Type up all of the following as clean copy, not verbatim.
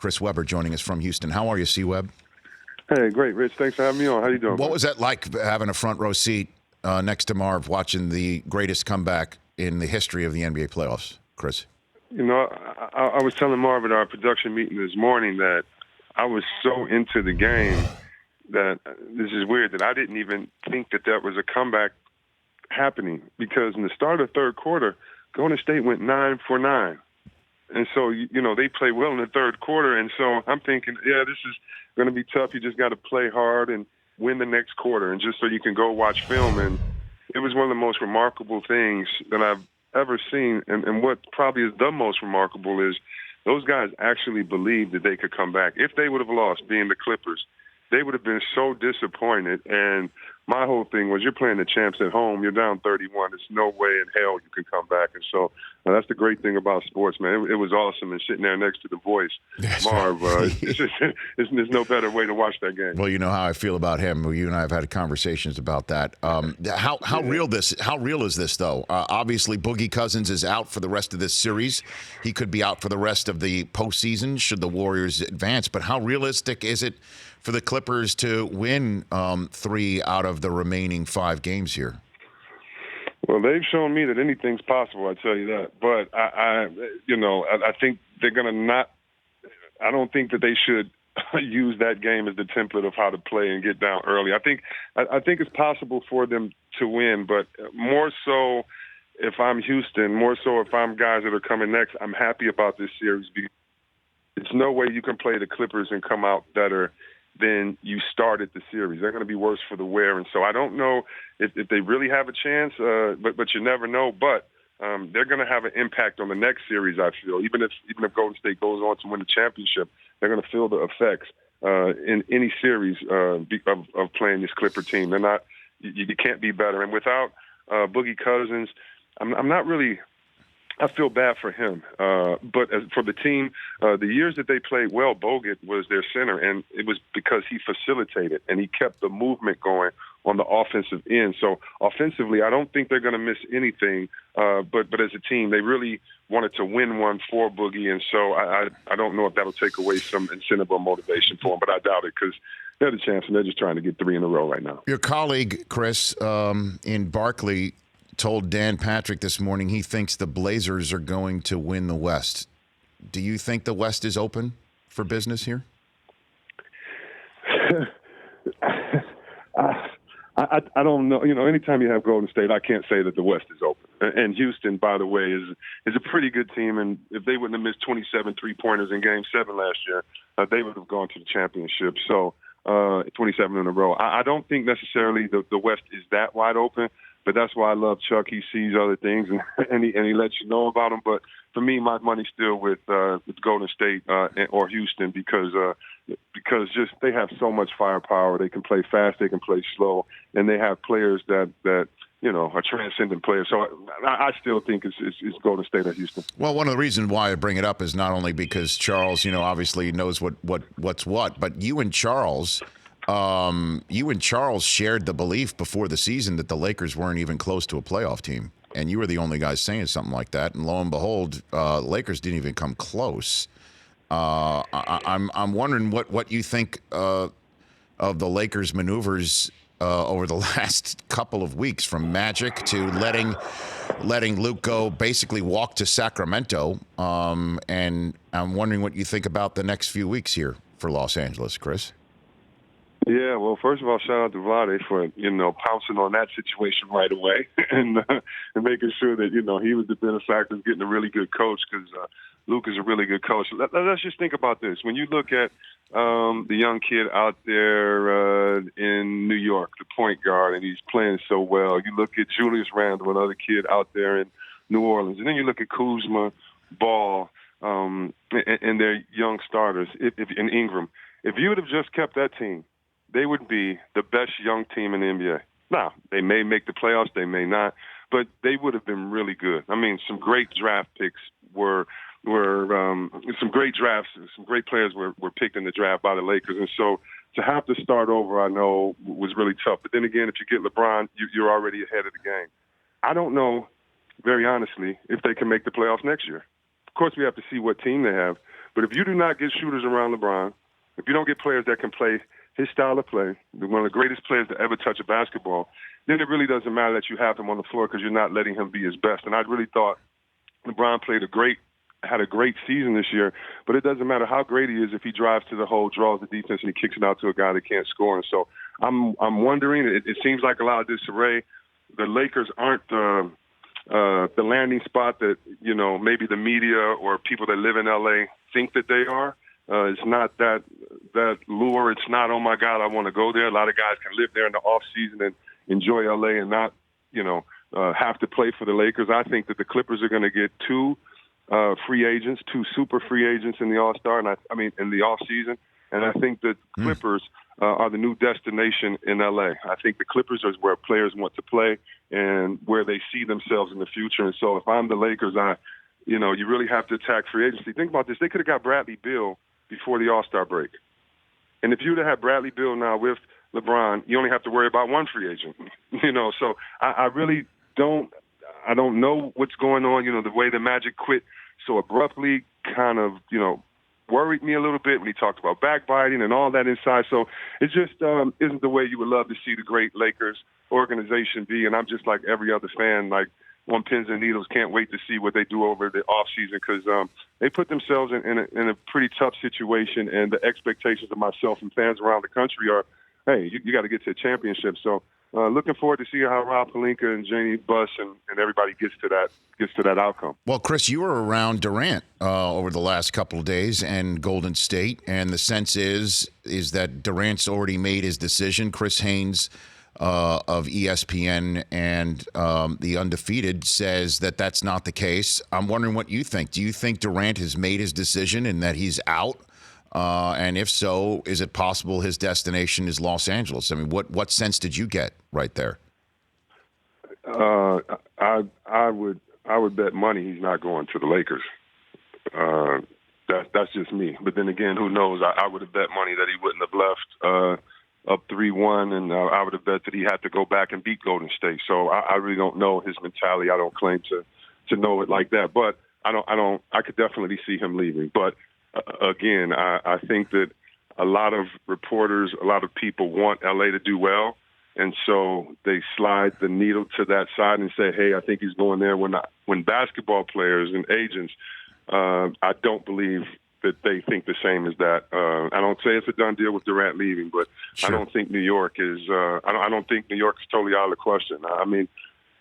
Chris Webber joining us from Houston. How are you, C-Web? Hey, great, Rich. Thanks for having me on. How you doing? What man? was that like having a front row seat next to Marv, watching the greatest comeback in the history of the NBA playoffs, Chris? You know, I was telling Marv at our production meeting this morning that I was so into the game that this is weird that I didn't even think that was a comeback happening, because in the start of the third quarter, Golden State went 9 for 9. And so, you know, they play well in the third quarter. And so I'm thinking, yeah, this is going to be tough. You just got to play hard and win the next quarter, and just so you can go watch film. And it was one of the most remarkable things that I've ever seen. And what probably is the most remarkable is those guys actually believed that they could come back. If they would have lost, being the Clippers, they would have been so disappointed. And my whole thing was, you're playing the champs at home. You're down 31. There's no way in hell you can come back. And so that's the great thing about sports, man. It was awesome. And sitting there next to the voice, That's Marv, right. there's no better way to watch that game. Well, you know how I feel about him. You and I have had conversations about that. How real is this, though? Obviously, Boogie Cousins is out for the rest of this series. He could be out for the rest of the postseason should the Warriors advance. But how realistic is it for the Clippers to win 3 out of the remaining 5 games here? Well, they've shown me that anything's possible, I tell you that. But I think they're going to not. I don't think that they should use that game as the template of how to play and get down early. I think it's possible for them to win, but more so if I'm Houston, more so if I'm guys that are coming next, I'm happy about this series, because there's no way you can play the Clippers and come out better than you started the series. They're going to be worse for the wear. And so I don't know if they really have a chance, but you never know. But they're going to have an impact on the next series, I feel. Even if Golden State goes on to win the championship, they're going to feel the effects in any series of playing this Clipper team. They're not. You can't be better. And without Boogie Cousins, I'm not really. I feel bad for him. But as for the team, the years that they played well, Bogut was their center, and it was because he facilitated and he kept the movement going on the offensive end. So offensively, I don't think they're going to miss anything. But as a team, they really wanted to win one for Boogie, and so I don't know if that'll take away some incentive or motivation for him, but I doubt it, because they're the champs and they're just trying to get 3 in a row right now. Your colleague, Chris, in Barkley, told Dan Patrick this morning he thinks the Blazers are going to win the West. Do you think the West is open for business here? I don't know. You know, anytime you have Golden State, I can't say that the West is open. And Houston, by the way, is a pretty good team. And if they wouldn't have missed 27 3-pointers in Game 7 last year, they would have gone to the championship. So 27 in a row. I don't think necessarily the West is that wide open. But that's why I love Chuck. He sees other things and he lets you know about them. But for me, my money's still with Golden State or Houston, because just they have so much firepower. They can play fast, they can play slow, and they have players that are transcendent players. So I still think it's Golden State or Houston. Well, one of the reasons why I bring it up is not only because Charles, obviously knows what's what, but you and Charles shared the belief before the season that the Lakers weren't even close to a playoff team, and you were the only guys saying something like that. And lo and behold, Lakers didn't even come close. I'm wondering what you think of the Lakers' maneuvers over the last couple of weeks, from Magic to letting Luke go, basically walk to Sacramento. And I'm wondering what you think about the next few weeks here for Los Angeles, Chris. Yeah, well, first of all, shout out to Vlade for, pouncing on that situation right away and making sure that, he was the benefactor of getting a really good coach, because Luke is a really good coach. Let's just think about this. When you look at the young kid out there in New York, the point guard, and he's playing so well. You look at Julius Randle, another kid out there in New Orleans. And then you look at Kuzma, Ball, and their young starters, in Ingram. If you would have just kept that team, they would be the best young team in the NBA. Now, they may make the playoffs, they may not, but they would have been really good. I mean, some great draft picks were some great drafts, some great players were picked in the draft by the Lakers. And so to have to start over, I know, was really tough. But then again, if you get LeBron, you're already ahead of the game. I don't know, very honestly, if they can make the playoffs next year. Of course, we have to see what team they have. But if you do not get shooters around LeBron, if you don't get players that can play his style of play, one of the greatest players to ever touch a basketball, then it really doesn't matter that you have him on the floor because you're not letting him be his best. And I really thought LeBron had a great season this year, but it doesn't matter how great he is if he drives to the hole, draws the defense, and he kicks it out to a guy that can't score. And so I'm wondering. It seems like a lot of disarray. The Lakers aren't the landing spot that maybe the media or people that live in LA think that they are. It's not that lure. It's not, oh my God, I want to go there. A lot of guys can live there in the off season and enjoy LA and not have to play for the Lakers. I think that the Clippers are going to get two super free agents in the All-Star, in the off-season. And I think that Clippers are the new destination in LA. I think the Clippers are where players want to play and where they see themselves in the future. And so if I'm the Lakers, you really have to attack free agency. Think about this. They could have got Bradley Beal before the All-Star break. And if you'd have had Bradley Beal now with LeBron, you only have to worry about one free agent. So I really don't know what's going on. The way the Magic quit so abruptly kind of, worried me a little bit when he talked about backbiting and all that inside. So it just isn't the way you would love to see the great Lakers organization be. And I'm just like every other fan, like on pins and needles, can't wait to see what they do over the offseason because they put themselves in a pretty tough situation. And the expectations of myself and fans around the country are, hey, you got to get to a championship. So looking forward to see how Rob Pelinka and Janie Buss and everybody gets to that outcome. Well, Chris, you were around Durant over the last couple of days and Golden State, and the sense is that Durant's already made his decision. Chris Haynes of ESPN and the Undefeated says that that's not the case. I'm wondering what you think. Do you think Durant has made his decision and that he's out? And if so, is it possible his destination is Los Angeles? I mean, what sense did you get right there? I would bet money he's not going to the Lakers. That's just me. But then again, who knows? I would have bet money that he wouldn't have left up 3-1, and I would have bet that he had to go back and beat Golden State. So I really don't know his mentality. I don't claim to know it like that. But I could definitely see him leaving. But again, I think that a lot of reporters, a lot of people want LA to do well, and so they slide the needle to that side and say, hey, I think he's going there. When basketball players and agents, I don't believe that they think the same as that. I don't say it's a done deal with Durant leaving, but sure. I don't think New York is I don't think New York is totally out of the question. I mean,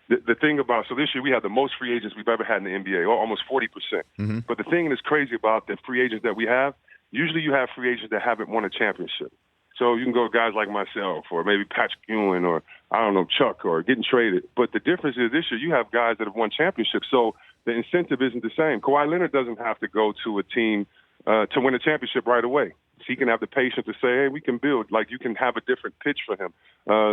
the thing about, so this year we have the most free agents we've ever had in the NBA, almost 40%. Mm-hmm. But the thing that's crazy about the free agents that we have, usually you have free agents that haven't won a championship. So you can go guys like myself or maybe Patrick Ewing or, I don't know, Chuck or getting traded. But the difference is this year you have guys that have won championships. So the incentive isn't the same. Kawhi Leonard doesn't have to go to a team to win a championship right away. He can have the patience to say, hey, we can build. Like, you can have a different pitch for him.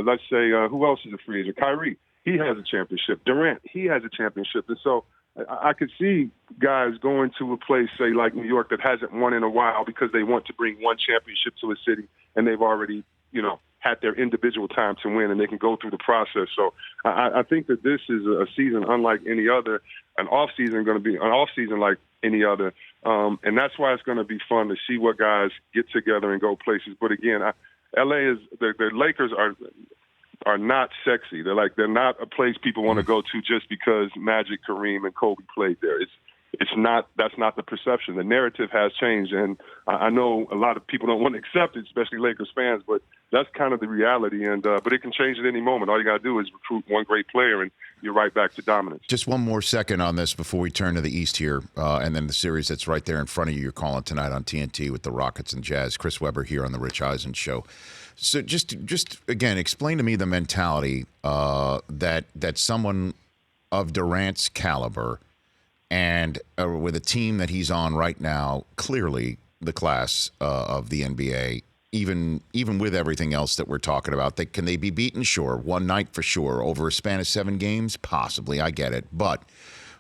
Let's say, who else is a free agent? Kyrie. He has a championship. Durant, he has a championship. And so I could see guys going to a place, say, like New York, that hasn't won in a while because they want to bring one championship to a city, and they've already, had their individual time to win, and they can go through the process. So I think that this is a season unlike any other, an off-season going to be an off-season like any other. And that's why it's going to be fun to see what guys get together and go places. But again, LA is the Lakers are not sexy. They're not a place people want to go to just because Magic, Kareem, and Kobe played there. That's not the perception. The narrative has changed, and I know a lot of people don't want to accept it, especially Lakers fans, but that's kind of the reality. And but it can change at any moment. All you got to do is recruit one great player, and you're right back to dominance. Just one more second on this before we turn to the East here, and then the series that's right there in front of you. You're calling tonight on TNT with the Rockets and Jazz. Chris Webber here on the Rich Eisen Show. So just again, explain to me the mentality that someone of Durant's caliber and with a team that he's on right now, clearly the class of the NBA, even with everything else that we're talking about, can they be beaten? Sure. One night for sure. Over a span of 7 games? Possibly. I get it. But,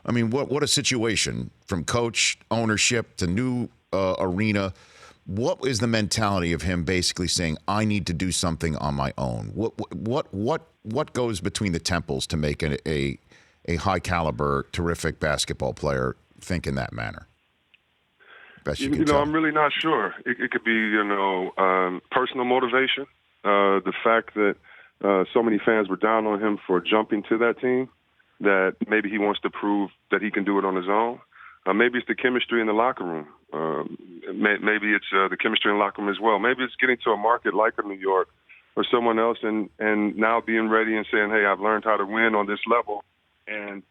I mean, what a situation from coach, ownership to new arena. What is the mentality of him basically saying, I need to do something on my own? What goes between the temples to make a high caliber, terrific basketball player think in that manner? Best you can tell. I'm really not sure. It could be, personal motivation. The fact that so many fans were down on him for jumping to that team, that maybe he wants to prove that he can do it on his own. Maybe it's the chemistry in the locker room. Maybe it's the chemistry in the locker room as well. Maybe it's getting to a market like a New York or someone else and now being ready and saying, hey, I've learned how to win on this level, and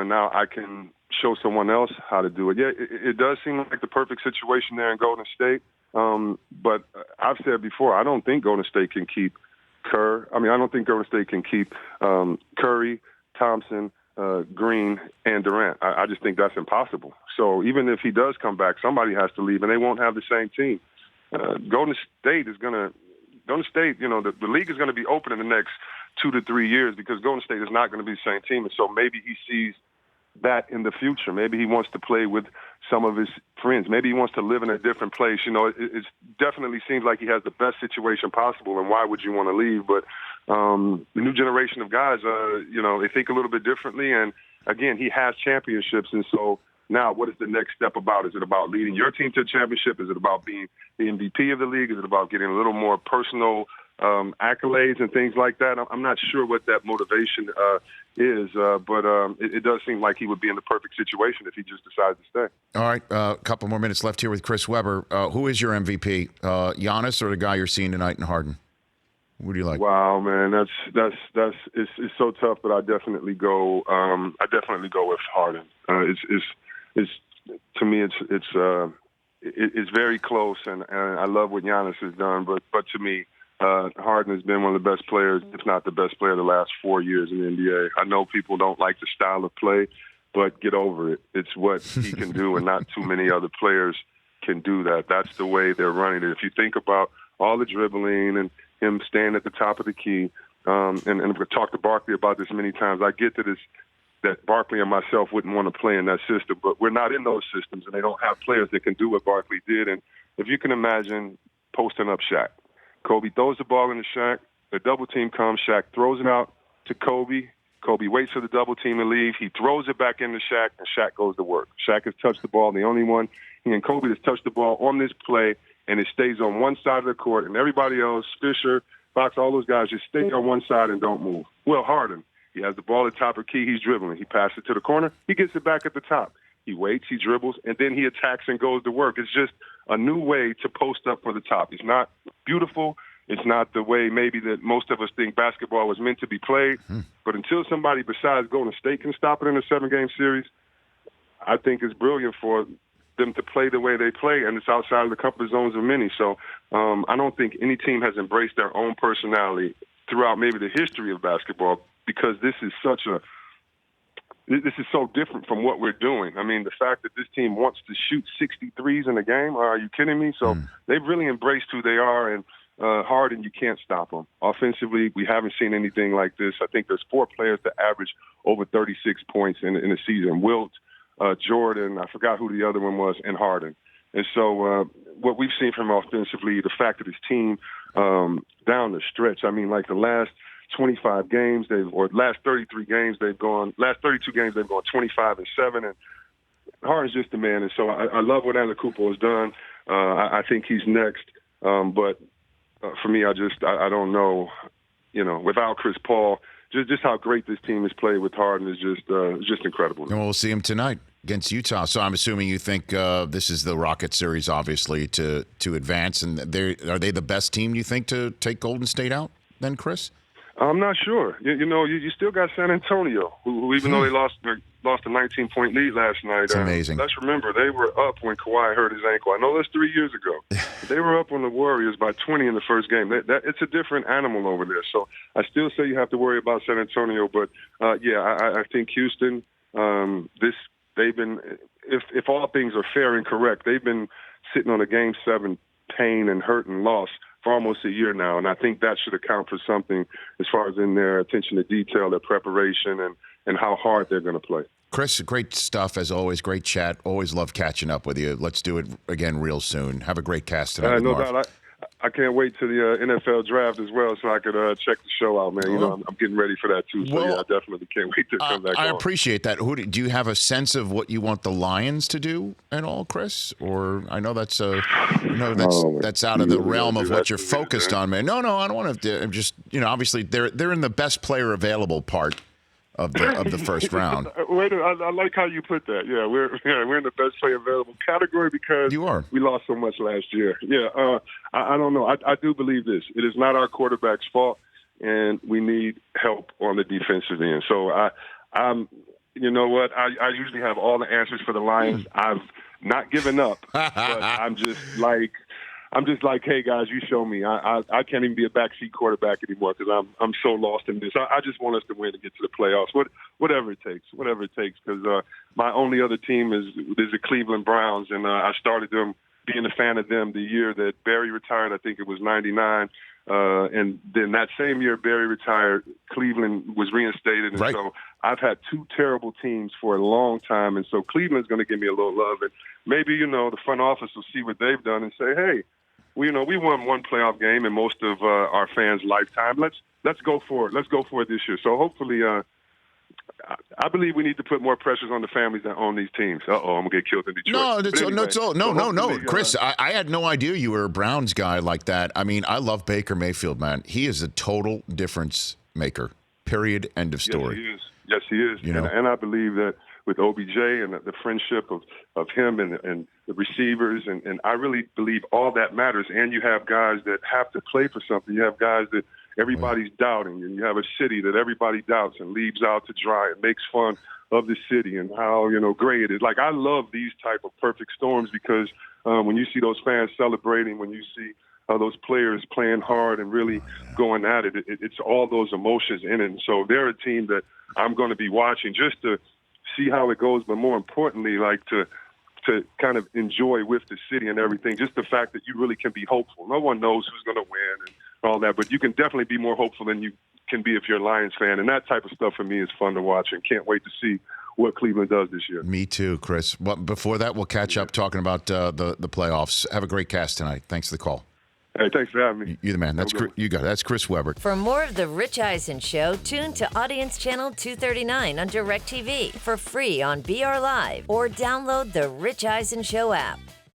now I can show someone else how to do it. Yeah, it does seem like the perfect situation there in Golden State. But I've said before, I don't think Golden State can keep Kerr. I don't think Golden State can keep Curry, Thompson, Green, and Durant. I just think that's impossible. So even if he does come back, somebody has to leave, and they won't have the same team. Golden State, the league is going to be open in the next 2 to 3 years because Golden State is not going to be the same team. And so maybe he sees that in the future. Maybe he wants to play with some of his friends. Maybe he wants to live in a different place. It definitely seems like he has the best situation possible, and why would you want to leave? But the new generation of guys, they think a little bit differently. And, again, he has championships, and so now what is the next step about? Is it about leading your team to a championship? Is it about being the MVP of the league? Is it about getting a little more personal accolades and things like that? I'm not sure what that motivation is, but it does seem like he would be in the perfect situation if he just decided to stay. All right, a couple more minutes left here with Chris Webber. Who is your MVP, Giannis or the guy you're seeing tonight in Harden? What do you like? Wow, man, it's so tough, but I definitely go with Harden. It's to me it's very close, and I love what Giannis has done, but to me, Harden has been one of the best players, if not the best player, the last 4 years in the NBA. I know people don't like the style of play, but get over it. It's what he can do, and not too many other players can do that. That's the way they're running it. If you think about all the dribbling and him staying at the top of the key, and we've talked to Barkley about this many times, I get that Barkley and myself wouldn't want to play in that system, but we're not in those systems, and they don't have players that can do what Barkley did. And if you can imagine posting up Shaq, Kobe throws the ball into Shaq, the double team comes, Shaq throws it out to Kobe. Kobe waits for the double team to leave. He throws it back into Shaq, and Shaq goes to work. Shaq has touched the ball, the only one. He and Kobe has touched the ball on this play, and it stays on one side of the court, and everybody else, Fisher, Fox, all those guys just stay on one side and don't move. Well, Harden, he has the ball at the top of the key. He's dribbling. He passes it to the corner. He gets it back at the top. He waits, he dribbles, and then he attacks and goes to work. It's just a new way to post up for the top. It's not beautiful. It's not the way maybe that most of us think basketball was meant to be played. But until somebody besides Golden State can stop it in a 7-game series, I think it's brilliant for them to play the way they play, and it's outside of the comfort zones of many. So I don't think any team has embraced their own personality throughout maybe the history of basketball, because this is so different from what we're doing. The fact that this team wants to shoot 63s in a game, are you kidding me? So they've really embraced who they are, and Harden, you can't stop them. Offensively, we haven't seen anything like this. I think there's 4 players that average over 36 points in a season. Wilt, Jordan, I forgot who the other one was, and Harden. And so what we've seen from offensively, the fact that his team down the stretch, like the last 25 games, last 32 games, they've gone 25-7, and Harden's just the man. And so I love what Antetokounmpo has done. I think he's next. But for me, I don't know, without Chris Paul, just how great this team has played with Harden is just incredible. And we'll see him tonight against Utah. So I'm assuming you think this is the Rocket series, obviously, to advance. And are they the best team, you think, to take Golden State out then, Chris? I'm not sure. You still got San Antonio, who even though they lost a 19-point lead last night. It's amazing. Let's remember, they were up when Kawhi hurt his ankle. I know that's 3 years ago. They were up on the Warriors by 20 in the first game. It's a different animal over there. So I still say you have to worry about San Antonio. But, I think Houston, they've been, if all things are fair and correct, they've been sitting on a Game 7 pain and hurt and loss for almost a year now, and I think that should account for something as far as in their attention to detail, their preparation, and how hard they're going to play. Chris, great stuff as always. Great chat. Always love catching up with you. Let's do it again real soon. Have a great cast tonight. No doubt. I can't wait to the NFL draft as well, so I could check the show out, man. You know, I'm getting ready for that too. So Well, yeah, I definitely can't wait to come back. I on. appreciate that. Do you have a sense of what you want the Lions to do at all, Chris? Or I know that's that's out of the realm of what you're focused on, man. No, I don't want to. I'm just obviously they're in the best player available part of the first round. Wait, I like how you put that. Yeah, we're in the best player available category because we lost so much last year. Yeah, I don't know. I do believe this. It is not our quarterback's fault, and we need help on the defensive end. So I'm, you know what? I usually have all the answers for the Lions. I've not given up, but I'm just like, hey guys, you show me. I can't even be a backseat quarterback anymore because I'm so lost in this. I just want us to win and get to the playoffs, whatever it takes. Because my only other team is the Cleveland Browns, and I started being a fan of them the year that Barry retired. I think it was '99, and then that same year Barry retired, Cleveland was reinstated, and so I've had two terrible teams for a long time, and so Cleveland's going to give me a little love, and maybe the front office will see what they've done and say, hey. We won one playoff game in most of our fans' lifetime. Let's go for it. Let's go for it this year. So hopefully, I believe we need to put more pressures on the families that own these teams. I'm gonna get killed in Detroit. No, Chris. I had no idea you were a Browns guy like that. I mean, I love Baker Mayfield, man. He is a total difference maker. Period. End of story. Yes, he is. And I believe that with OBJ and the friendship of him and the receivers, and I really believe all that matters. And you have guys that have to play for something. You have guys that everybody's doubting, and you have a city that everybody doubts and leaves out to dry and makes fun of the city and how great it is. Like, I love these type of perfect storms because when you see those fans celebrating, when you see those players playing hard and really going at it, it's all those emotions in it. And so they're a team that I'm going to be watching just to see how it goes, but more importantly, like to kind of enjoy with the city and everything, just the fact that you really can be hopeful. No one knows who's going to win and all that, but you can definitely be more hopeful than you can be if you're a Lions fan, and that type of stuff for me is fun to watch and can't wait to see what Cleveland does this year. Me too, Chris. Well, before that, we'll catch up talking about the playoffs. Have a great cast tonight. Thanks for the call. Hey, thanks for having me. You're the man. You got it. That's Chris Webber. For more of The Rich Eisen Show, tune to Audience Channel 239 on DirecTV for free on BR Live or download The Rich Eisen Show app.